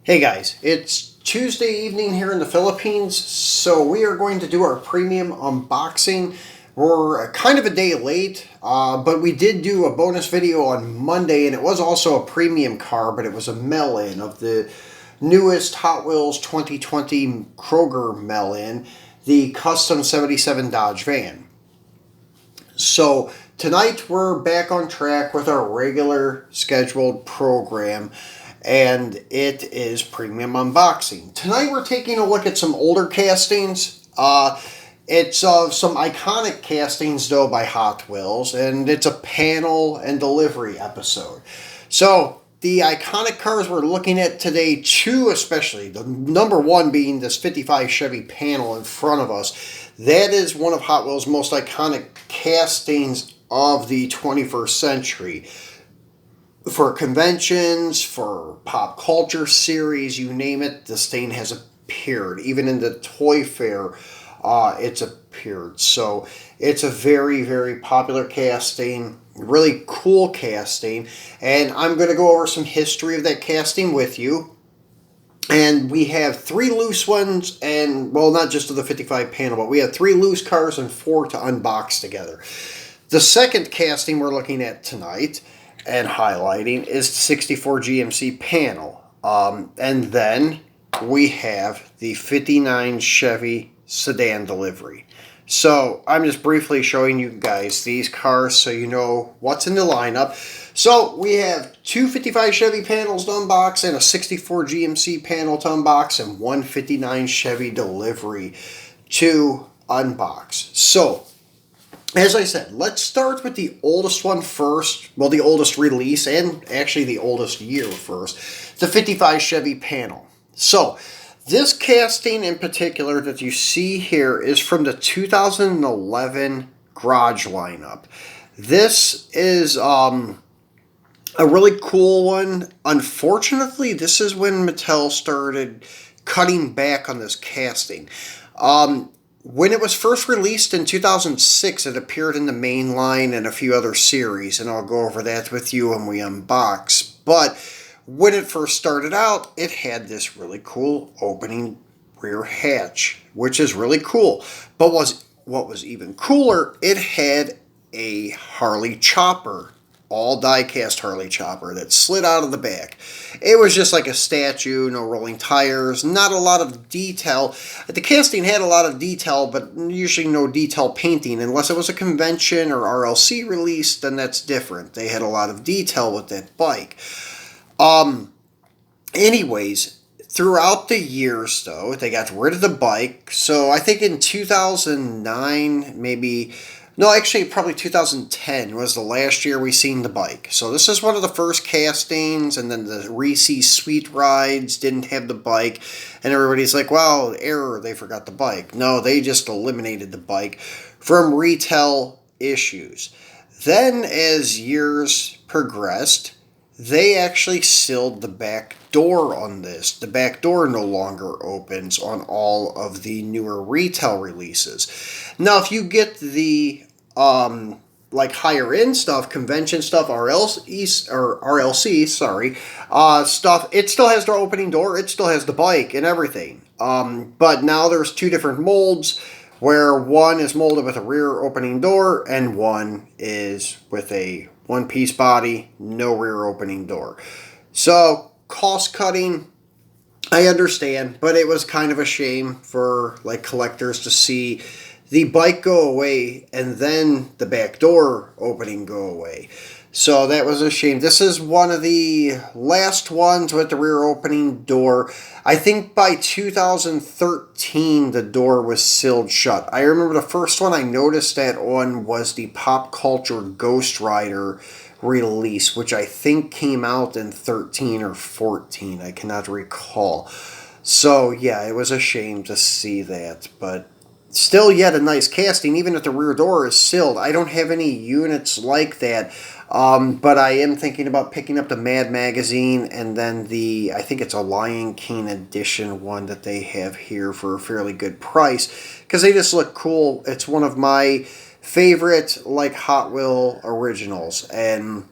Hey guys, it's Tuesday evening here in the Philippines, so we are going to do our premium unboxing. We're kind of a day late, but we did do a bonus video on Monday, and it was also a premium car, but it was a mail-in of the newest Hot Wheels 2020 Kroger mail-in, the Custom 77 Dodge van. So tonight we're back on track with our regular scheduled program, and it is premium unboxing. Tonight we're taking a look at some older castings. It's some iconic castings though by Hot Wheels, and it's a panel and delivery episode. So the iconic cars we're looking at today, two especially, the number one being this 55 Chevy Panel in front of us. That is one of Hot Wheels' most iconic castings of the 21st century. For conventions, for pop culture series, you name it, this thing has appeared. Even in the Toy Fair, it's appeared. So it's a very, very popular casting, really cool casting. And I'm going to go over some history of that casting with you. And we have three loose ones, and, well, not just of the 55 Panel, but we have three loose cars and four to unbox together. The second casting we're looking at tonight and highlighting is the 64 GMC Panel. And then we have the 59 Chevy Sedan Delivery. So I'm just briefly showing you guys these cars so you know what's in the lineup. So we have two 55 Chevy panels to unbox and a 64 GMC panel to unbox and one 59 Chevy Delivery to unbox. So as I said, let's start with the oldest one first. Well, the oldest release and actually the oldest year first. The 55 Chevy Panel. So this casting in particular that you see here is from the 2011 garage lineup. This is a really cool one. Unfortunately, this is when Mattel started cutting back on this casting. When it was first released in 2006, it appeared in the main line and a few other series, and I'll go over that with you when we unbox. But when it first started out, it had this really cool opening rear hatch, which is really cool. But what was even cooler, it had a Harley chopper, all die-cast Harley chopper that slid out of the back. It was just like a statue, no rolling tires, not a lot of detail. The casting had a lot of detail, but usually no detail painting. Unless it was a convention or RLC release, then that's different. They had a lot of detail with that bike. Anyways, throughout the years, though, they got rid of the bike. So I think in 2009, maybe... No, actually, probably 2010 was the last year we seen the bike. So this is one of the first castings, and then the Reese's Sweet Rides didn't have the bike, and everybody's like, well, error, they forgot the bike. No, they just eliminated the bike from retail issues. Then, as years progressed, they actually sealed the back door on this. The back door no longer opens on all of the newer retail releases. Now, if you get the like higher end stuff, convention stuff, RLC, stuff, it still has the opening door, it still has the bike and everything. But now there's two different molds, where one is molded with a rear opening door and one is with a one-piece body, no rear opening door. So, cost cutting, I understand, but it was kind of a shame for like collectors to see the bike go away and then the back door opening go away. So that was a shame. This is one of the last ones with the rear opening door. I think by 2013 the door was sealed shut. I remember the first one I noticed that on was the Pop Culture Ghost Rider release, which I think came out in 13 or 14. I cannot recall. So yeah, it was a shame to see that, but still yet a nice casting, even if the rear door is sealed. I don't have any units like that, but I am thinking about picking up the Mad Magazine and then I think it's a Lion King edition one that they have here for a fairly good price, because they just look cool. It's one of my favorite, like, Hot Wheel originals, and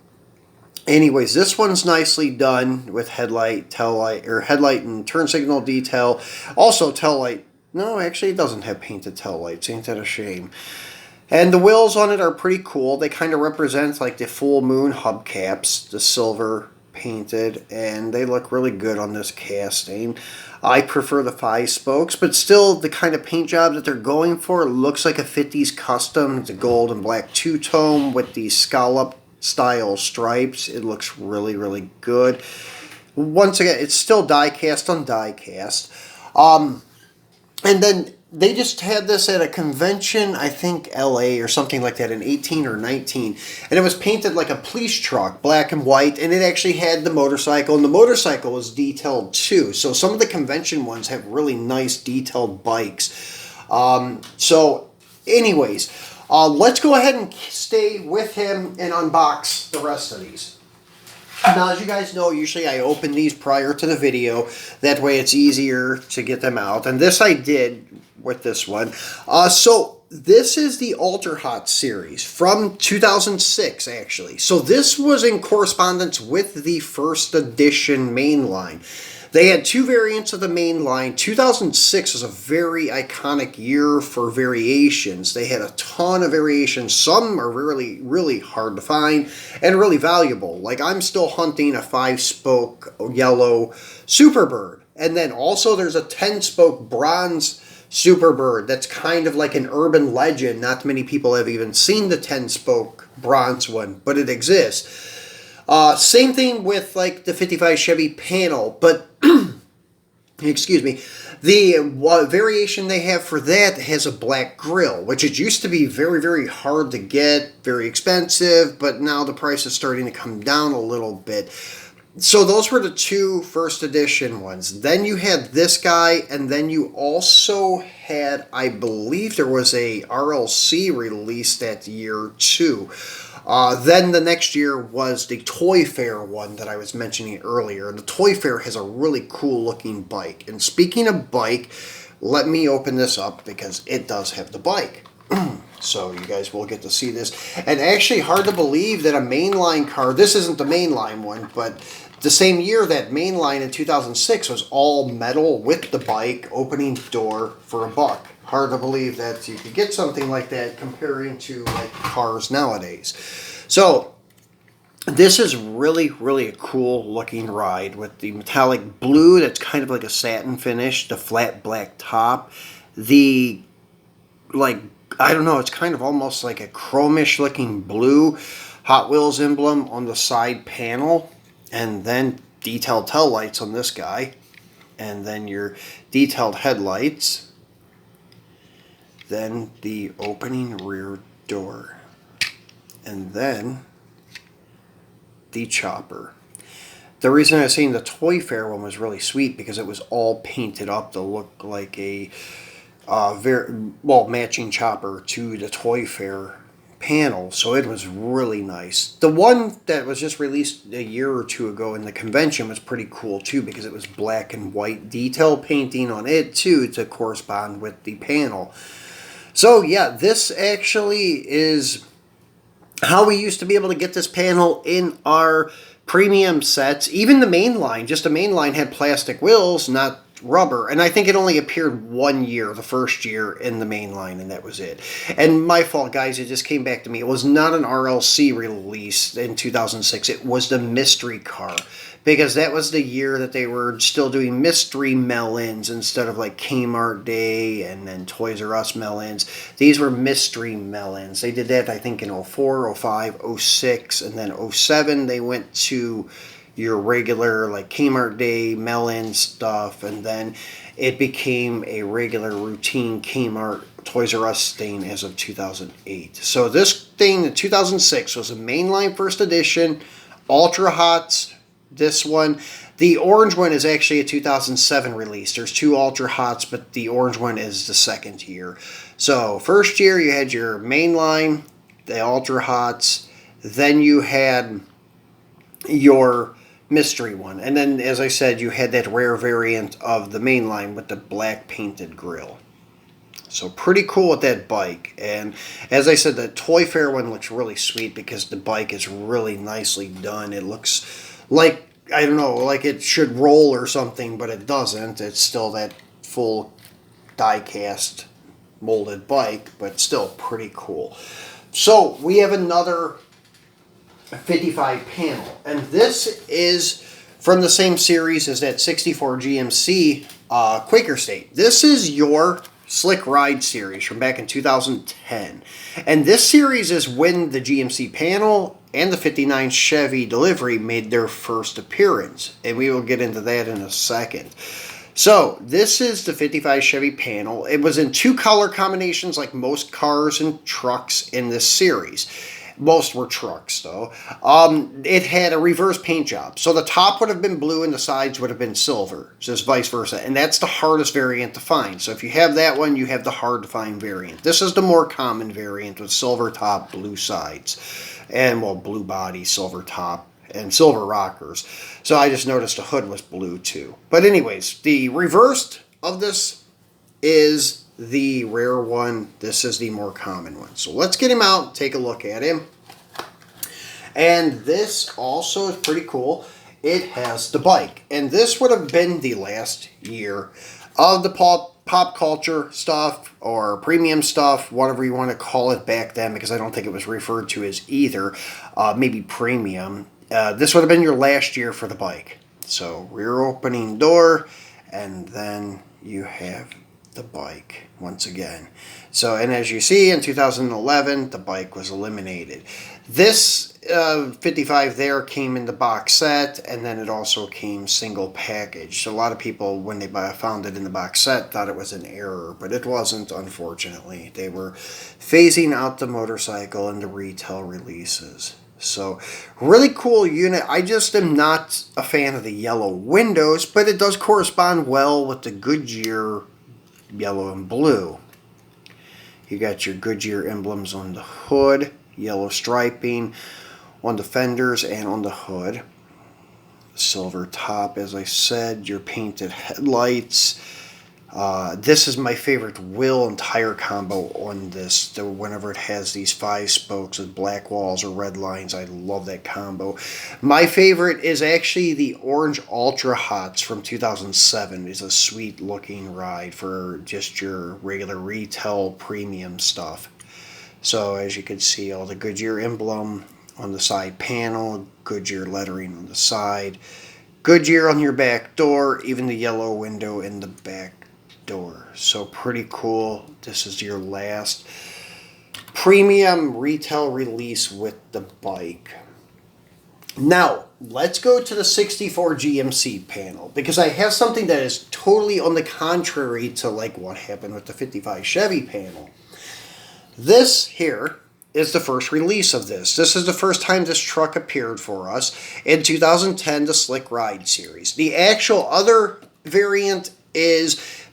Anyways, this one's nicely done with headlight, tail light, or headlight and turn signal detail. Also tail light. No, actually it doesn't have painted tail lights. Ain't that a shame? And the wheels on it are pretty cool. They kind of represent like the full moon hubcaps, the silver painted, and they look really good on this casting. I prefer the 5-spokes, but still the kind of paint job that they're going for looks like a 50s custom. It's a gold and black two-tone with the scallop style stripes. It looks really, really good. Once again, it's still die cast on die cast. And then they just had this at a convention, I think LA or something like that, in 18 or 19. And it was painted like a police truck, black and white, and it actually had the motorcycle, and the motorcycle was detailed too. So some of the convention ones have really nice detailed bikes. So anyways, let's go ahead and stay with him and unbox the rest of these. Now, as you guys know, usually I open these prior to the video. That way it's easier to get them out. And this I did with this one. So this is the Ultra Hot series from 2006, actually. So this was in correspondence with the first edition mainline. They had two variants of the main line. 2006 was a very iconic year for variations. They had a ton of variations. Some are really, really hard to find and really valuable. Like I'm still hunting a 5-spoke yellow Superbird. And then also there's a 10-spoke bronze Superbird that's kind of like an urban legend. Not many people have even seen the 10-spoke bronze one, but it exists. Same thing with like the 55 Chevy Panel, but excuse me, the variation they have for that has a black grille, which it used to be very, very hard to get, very expensive, but now the price is starting to come down a little bit. So those were the two first edition ones. Then you had this guy, and then you also had, I believe there was a RLC release that year too. Then the next year was the Toy Fair one that I was mentioning earlier. And the Toy Fair has a really cool looking bike. And speaking of bike, let me open this up because it does have the bike. So you guys will get to see this. And actually hard to believe that a mainline car, this isn't the mainline one, but the same year that mainline in 2006 was all metal with the bike, opening door for $1. Hard to believe that you could get something like that comparing to like cars nowadays. So this is really, really a cool looking ride with the metallic blue that's kind of like a satin finish, the flat black top, the like, I don't know, it's kind of almost like a chromish looking blue Hot Wheels emblem on the side panel, and then detailed tail lights on this guy, and then your detailed headlights. Then the opening rear door, and then the chopper. The reason I was saying the Toy Fair one was really sweet because it was all painted up to look like a matching chopper to the Toy Fair panel, so it was really nice. The one that was just released a year or two ago in the convention was pretty cool too because it was black and white detail painting on it too to correspond with the panel. So yeah, this actually is how we used to be able to get this panel in our premium sets. Even the main line, just the main line had plastic wheels, not rubber. And I think it only appeared 1 year, the first year in the main line, and that was it. And my fault, guys, it just came back to me. It was not an RLC release in 2006. It was the mystery car. Because that was the year that they were still doing mystery melons instead of like Kmart Day and then Toys R Us melons. These were mystery melons. They did that, I think, in 04, 05, 06, and then 07 they went to your regular like Kmart Day melon stuff, and then it became a regular routine Kmart Toys R Us thing as of 2008. So this thing in 2006 was a mainline first edition, Ultra Hots. This one, the orange one is actually a 2007 release. There's two Ultra Hots, but the orange one is the second year. So first year you had your mainline, the Ultra Hots, then you had your mystery one, and then as I said, you had that rare variant of the mainline with the black painted grille. So pretty cool with that bike. And as I said, the Toy Fair one looks really sweet because the bike is really nicely done. It looks like, I don't know, like it should roll or something, but it doesn't. It's still that full die-cast molded bike, but still pretty cool. So we have another 55 panel, and this is from the same series as that 64 GMC Quaker State. This is your Slick Ride series from back in 2010. And this series is when the GMC Panel and the 59 Chevy Delivery made their first appearance. And we will get into that in a second. So this is the 55 Chevy Panel. It was in two color combinations like most cars and trucks in this series. Most were trucks, though. It had a reverse paint job. So the top would have been blue and the sides would have been silver, just vice versa. And that's the hardest variant to find. So if you have that one, you have the hard-to-find variant. This is the more common variant with silver top, blue sides. And, well, blue body, silver top, and silver rockers. So I just noticed the hood was blue, too. But anyways, the reversed of this is the rare one. This is the more common one. So let's get him out, take a look at him. And this also is pretty cool. It has the bike. And this would have been the last year of the pop culture stuff or premium stuff, whatever you want to call it back then, because I don't think it was referred to as either. Maybe premium. This would have been your last year for the bike. So rear opening door, and then you have the bike once again. So, and as you see, in 2011, the bike was eliminated. This 55 there came in the box set, and then it also came single package. So a lot of people, when they found it in the box set, thought it was an error, but it wasn't, unfortunately. They were phasing out the motorcycle in the retail releases. So, really cool unit. I just am not a fan of the yellow windows, but it does correspond well with the Goodyear yellow and blue. You got your Goodyear emblems on the hood, yellow striping on the fenders and on the hood. Silver top, as I said, your painted headlights. This is my favorite wheel and tire combo on this. Whenever it has these 5 spokes with black walls or red lines, I love that combo. My favorite is actually the orange Ultra Hots from 2007. It's a sweet looking ride for just your regular retail premium stuff. So as you can see, all the Goodyear emblem on the side panel, Goodyear lettering on the side, Goodyear on your back door, even the yellow window in the back door. So pretty cool. This is your last premium retail release with the bike. Now, let's go to the 64 GMC panel, because I have something that is totally on the contrary to like what happened with the 55 Chevy panel. This here is the first release of this. This is the first time this truck appeared for us in 2010, the Slick Ride series. The actual other variant is,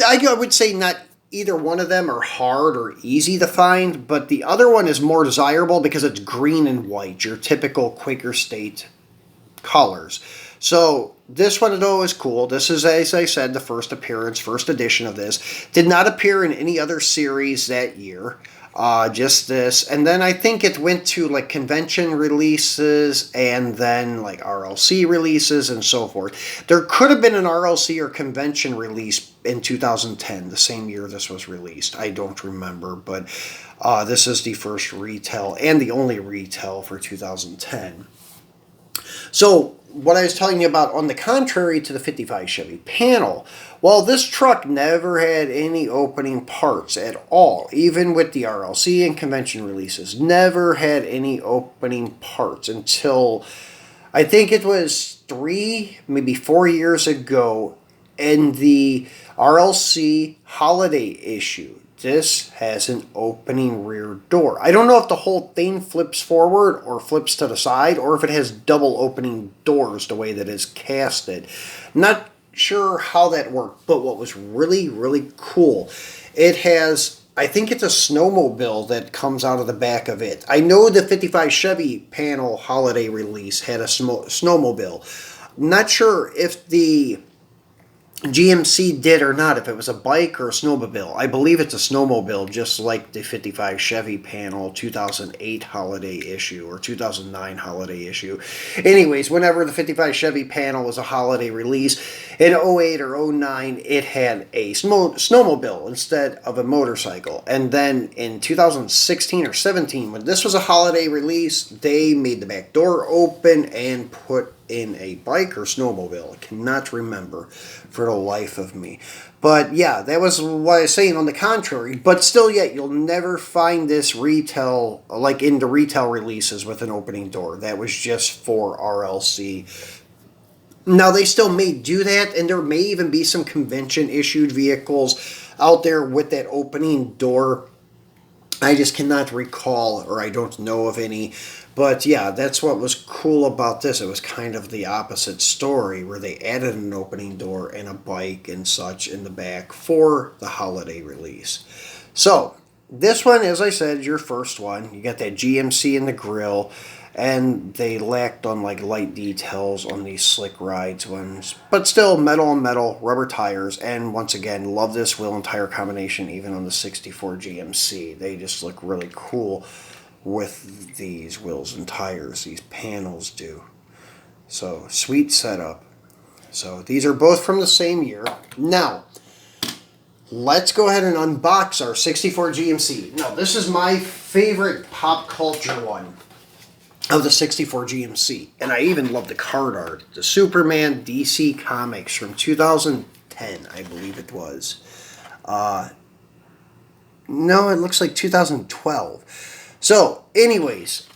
I would say, not either one of them are hard or easy to find, but the other one is more desirable because it's green and white, your typical Quaker State colors. So this one, though, is cool. This is, as I said, the first appearance, first edition of this. Did not appear in any other series that year. Just this. And then I think it went to like convention releases and then like RLC releases and so forth. There could have been an RLC or convention release in 2010, the same year this was released. I don't remember, but this is the first retail and the only retail for 2010. So what I was telling you about, on the contrary to the 55 Chevy Panel, well, this truck never had any opening parts at all. Even with the RLC and convention releases, never had any opening parts until I think it was 3, maybe 4 years ago in the RLC holiday issue. This has an opening rear door. I don't know if the whole thing flips forward or flips to the side, or if it has double opening doors the way that it's casted. Not sure how that worked, but what was really, really cool, it has, I think it's a snowmobile that comes out of the back of it. I know the 55 Chevy Panel holiday release had a snowmobile. Not sure if the GMC did or not, if it was a bike or a snowmobile. I believe it's a snowmobile, just like the 55 Chevy Panel 2008 holiday issue or 2009 holiday issue. Anyways, whenever the 55 Chevy Panel was a holiday release, in '08 or '09, it had a snowmobile instead of a motorcycle. And then in 2016 or 17, when this was a holiday release, they made the back door open and put in a bike or snowmobile. I cannot remember for the life of me. But yeah, that was what I was saying on the contrary. But still yet, you'll never find this retail, like in the retail releases with an opening door. That was just for RLC. Now, they still may do that, and there may even be some convention-issued vehicles out there with that opening door. I just cannot recall, or I don't know of any. But yeah, that's what was cool about this. It was kind of the opposite story, where they added an opening door and a bike and such in the back for the holiday release. So, this one, as I said, is your first one. You got that GMC in the grill, and they lacked on like light details on these slick rides ones. But still, metal on metal, rubber tires, and once again, love this wheel and tire combination even on the 64 GMC. They just look really cool with these wheels and tires. These panels do. So, sweet setup. So, these are both from the same year. Now, let's go ahead and unbox our 64 GMC. Now, this is my favorite pop culture one of the 64 GMC. And I even love the card art. The Superman DC Comics from 2010, I believe it was. No, it looks like 2012. So, anyways,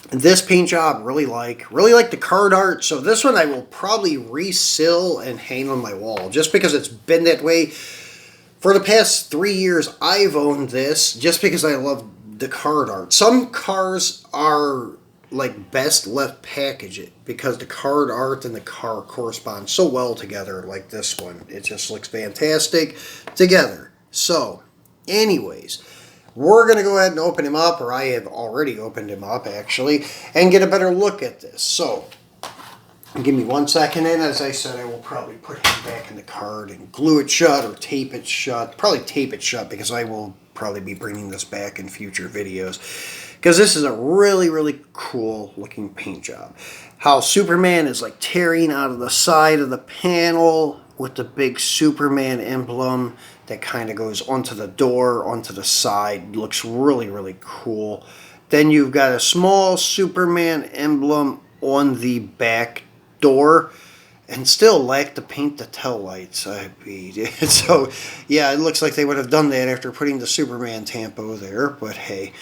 this paint job, really like the card art. So this one I will probably reseal and hang on my wall, just because it's been that way for the past 3 years. I've owned this just because I love the card art. Some cars are like best left packaged because the card art and the car correspond so well together. Like this one, it just looks fantastic together. So, anyways, we're going to go ahead and open him up, or I have already opened him up, actually, and get a better look at this. So, give me 1 second, and as I said, I will probably put him back in the card and glue it shut or tape it shut. Probably tape it shut, because I will probably be bringing this back in future videos, because this is a really, really cool looking paint job. How Superman is like tearing out of the side of the panel with the big Superman emblem that kind of goes onto the door, onto the side. Looks really, really cool. Then you've got a small Superman emblem on the back door, and still lack to paint the tail lights. So, yeah, it looks like they would have done that after putting the Superman tampo there, but hey.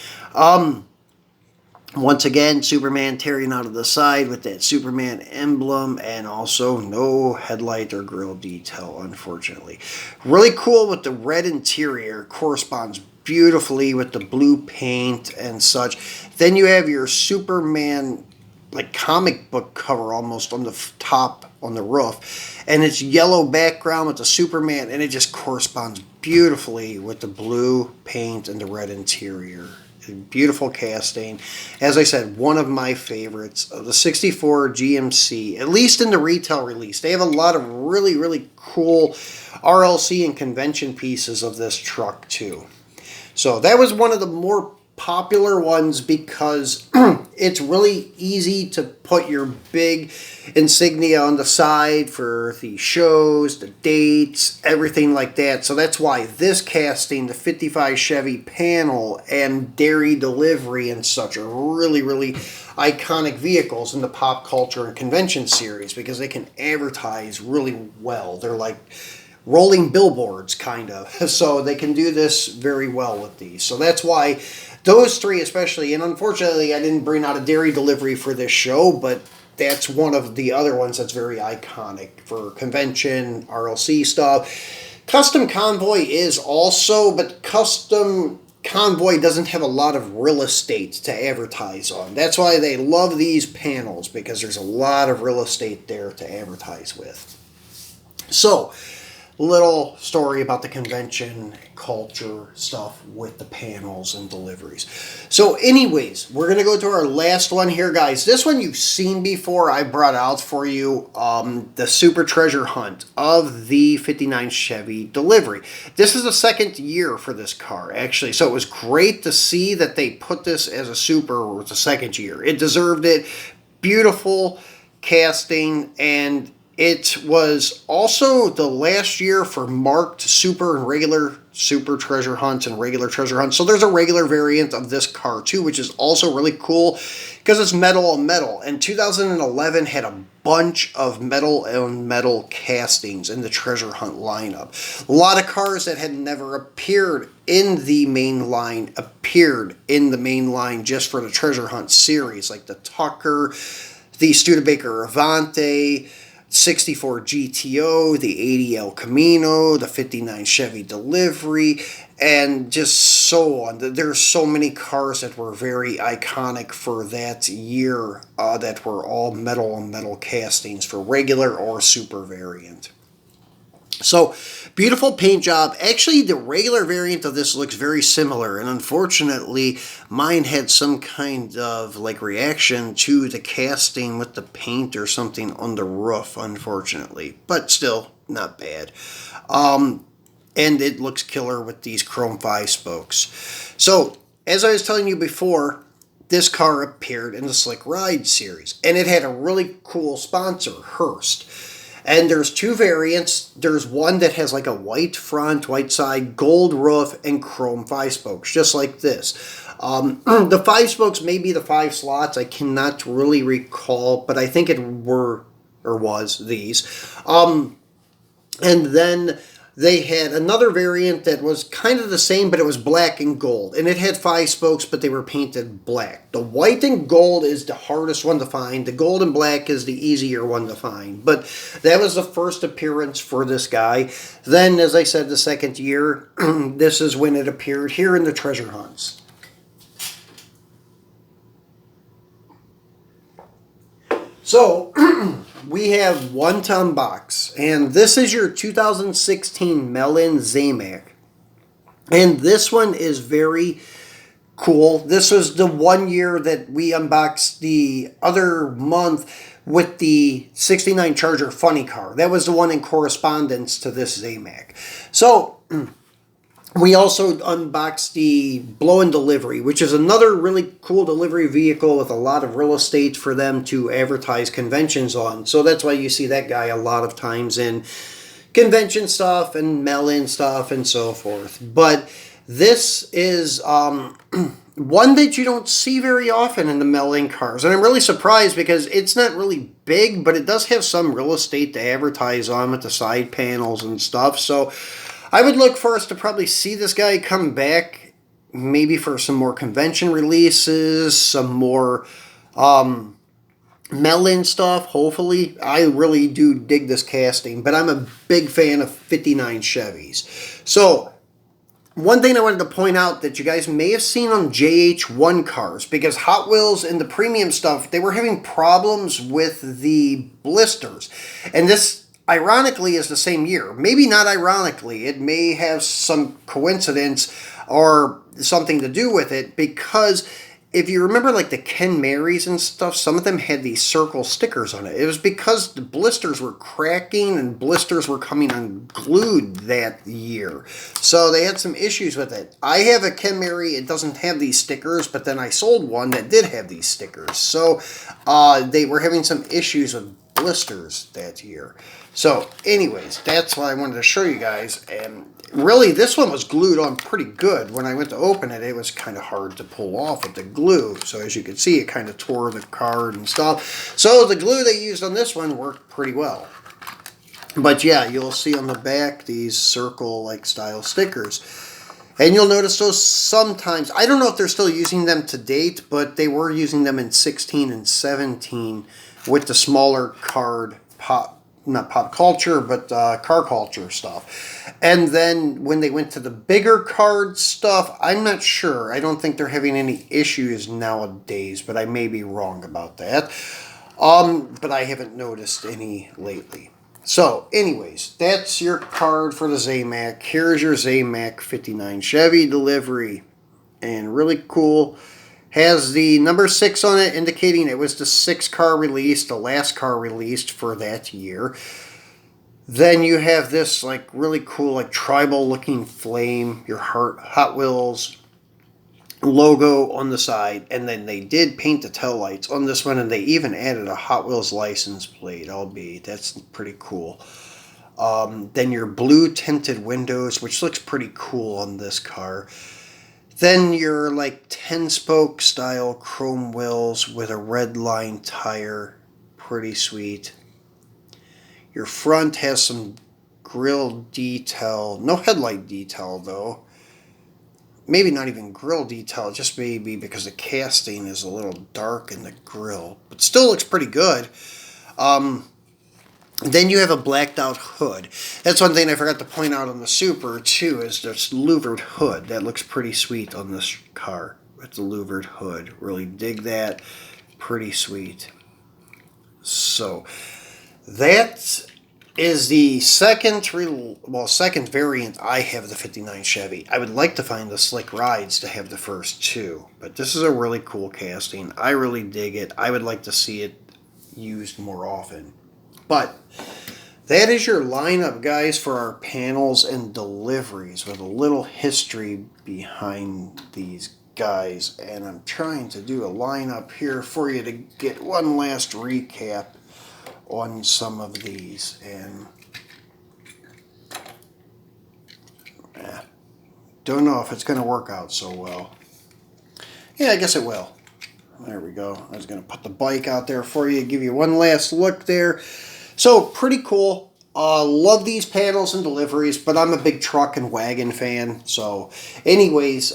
Once again, Superman tearing out of the side with that Superman emblem, and also no headlight or grille detail, unfortunately. Really cool with the red interior, corresponds beautifully with the blue paint and such. Then you have your Superman, like comic book cover almost on the top, on the roof, and it's yellow background with the Superman, and it just corresponds beautifully with the blue paint and the red interior. Beautiful casting. As I said, one of my favorites of the 64 GMC, at least in the retail release. They have a lot of really, really cool RLC and convention pieces of this truck too. So that was one of the more popular ones because it's really easy to put your big insignia on the side for the shows, the dates, everything like that. So that's why this casting, the 55 Chevy Panel and Dairy Delivery and such, are really, really iconic vehicles in the pop culture and convention series, because they can advertise really well. They're like rolling billboards, kind of. So they can do this very well with these. So that's why those three especially, and unfortunately I didn't bring out a Dairy Delivery for this show, but that's one of the other ones that's very iconic for convention, RLC stuff. Custom Convoy is also, but Custom Convoy doesn't have a lot of real estate to advertise on. That's why they love these panels, because there's a lot of real estate there to advertise with. So, little story about the convention culture stuff with the panels and deliveries. So anyways, we're going to go to our last one here, guys. This one you've seen before. I brought out for you the Super Treasure Hunt of the 59 Chevy Delivery. This is the second year for this car, actually. So it was great to see that they put this as a Super with the second year. It deserved it. Beautiful casting, and it was also the last year for marked Super and regular Super Treasure Hunts and regular Treasure Hunts. So there's a regular variant of this car too, which is also really cool because it's metal on metal. And 2011 had a bunch of metal on metal castings in the Treasure Hunt lineup. A lot of cars that had never appeared in the main line appeared in the main line just for the Treasure Hunt series, like the Tucker, the Studebaker Avante, 64 GTO, the 80 El Camino, the 59 Chevy Delivery, and just so on. There's so many cars that were very iconic for that year that were all metal on metal castings for regular or super variant. So, beautiful paint job. Actually, the regular variant of this looks very similar, and unfortunately, mine had some kind of like reaction to the casting with the paint or something on the roof, unfortunately. But still, not bad. And it looks killer with these chrome 5 spokes. So, as I was telling you before, this car appeared in the Slick Ride series, and it had a really cool sponsor, Hearst. And there's two variants. There's one that has like a white front, white side, gold roof, and chrome 5 spokes, just like this. The 5 spokes may be the 5 slots. I cannot really recall, but I think it were or was these. And then they had another variant that was kind of the same, but it was black and gold. And it had 5 spokes, but they were painted black. The white and gold is the hardest one to find. The gold and black is the easier one to find. But that was the first appearance for this guy. Then, as I said, the second year, this is when it appeared here in the Treasure Hunts. So, we have one to unbox, and this is your 2016 Melon Zamac. And this one is very cool. This was the 1 year that we unboxed the other month with the 69 Charger funny car. That was the one in correspondence to this Zamac. So, we also unboxed the Blow-In Delivery, which is another really cool delivery vehicle with a lot of real estate for them to advertise conventions on. So that's why you see that guy a lot of times in convention stuff and mail-in stuff and so forth. But this is one that you don't see very often in the mail-in cars. And I'm really surprised because it's not really big, but it does have some real estate to advertise on with the side panels and stuff. So I would look for us to probably see this guy come back, maybe for some more convention releases, some more mail-in stuff, hopefully. I really do dig this casting, but I'm a big fan of 59 Chevys. So, one thing I wanted to point out that you guys may have seen on JH1 cars, because Hot Wheels and the premium stuff, they were having problems with the blisters. And this, ironically, is the same year. Maybe not ironically. It may have some coincidence or something to do with it, because if you remember like the Ken Marys and stuff, some of them had these circle stickers on it. It was because the blisters were cracking and blisters were coming unglued that year. So they had some issues with it. I have a Ken Mary, it doesn't have these stickers, but then I sold one that did have these stickers. So they were having some issues with blisters that year. So anyways, that's what I wanted to show you guys. And really, this one was glued on pretty good. When I went to open it, it was kind of hard to pull off with the glue. So as you can see, it kind of tore the card and stuff. So the glue they used on this one worked pretty well. But yeah, you'll see on the back these circle-like style stickers. And you'll notice those sometimes. I don't know if they're still using them to date, but they were using them in 16 and 17 with the smaller card not pop culture, but car culture stuff. And then when they went to the bigger card stuff, I'm not sure. I don't think they're having any issues nowadays, but I may be wrong about that. But I haven't noticed any lately. So, anyways, that's your card for the Zamac. Here's your Zamac 59 Chevy Delivery. And really cool. Has the number 6 on it, indicating it was the 6th car released, the last car released for that year. Then you have this like really cool like tribal looking flame, your Hot Wheels logo on the side, and then they did paint the taillights on this one, and they even added a Hot Wheels license plate, albeit that's pretty cool. Then your blue tinted windows, which looks pretty cool on this car. Then your like 10-spoke style chrome wheels with a red line tire, pretty sweet. Your front has some grille detail, no headlight detail though. Maybe not even grille detail, just maybe because the casting is a little dark in the grille, but still looks pretty good. Then you have a blacked out hood. That's one thing I forgot to point out on the Super too, is this louvered hood. That looks pretty sweet on this car with the louvered hood. Really dig that. Pretty sweet. So that is the second variant I have of the 59 Chevy. I would like to find the Slick Rides to have the first two, but this is a really cool casting. I really dig it. I would like to see it used more often. But that is your lineup, guys, for our panels and deliveries with a little history behind these guys. And I'm trying to do a lineup here for you to get one last recap on some of these. And don't know if it's going to work out so well. Yeah, I guess it will. There we go. I was going to put the bike out there for you, give you one last look there. So, pretty cool. Love these panels and deliveries, but I'm a big truck and wagon fan. So, anyways,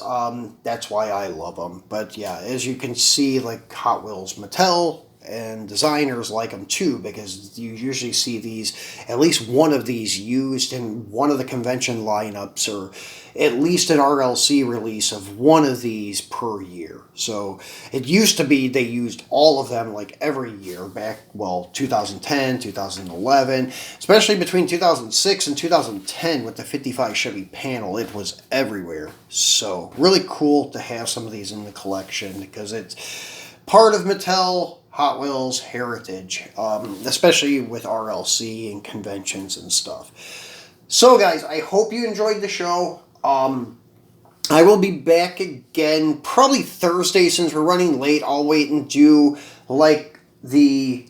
that's why I love them. But yeah, as you can see, like Hot Wheels, Mattel, and designers like them too, because you usually see these, at least one of these used in one of the convention lineups, or at least an RLC release of one of these per year. So it used to be they used all of them like every year back, well, 2010, 2011, especially between 2006 and 2010 with the 55 Chevy Panel. It was everywhere. So really cool to have some of these in the collection, because it's part of Mattel Hot Wheels heritage, especially with RLC and conventions and stuff. So guys, I hope you enjoyed the show. I will be back again probably Thursday. Since we're running late, I'll wait and do like the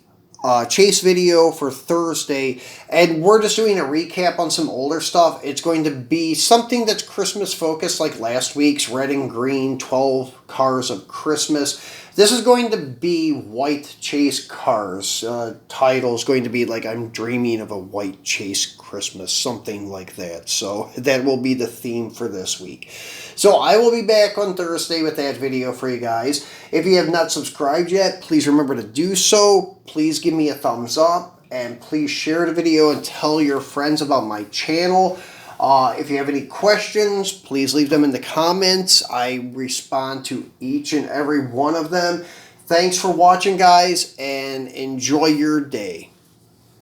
chase video for Thursday, and we're just doing a recap on some older stuff. It's going to be something that's Christmas focused, like last week's Red and Green 12 Cars of Christmas. This is going to be white chase cars. Title is going to be like I'm Dreaming of a White Chase Christmas, something like that. So that will be the theme for this week. So I will be back on Thursday with that video for you guys. If you have not subscribed yet, please remember to do so. Please give me a thumbs up, and please share the video and tell your friends about my channel. If you have any questions, please leave them in the comments. I respond to each and every one of them. Thanks for watching, guys, and enjoy your day.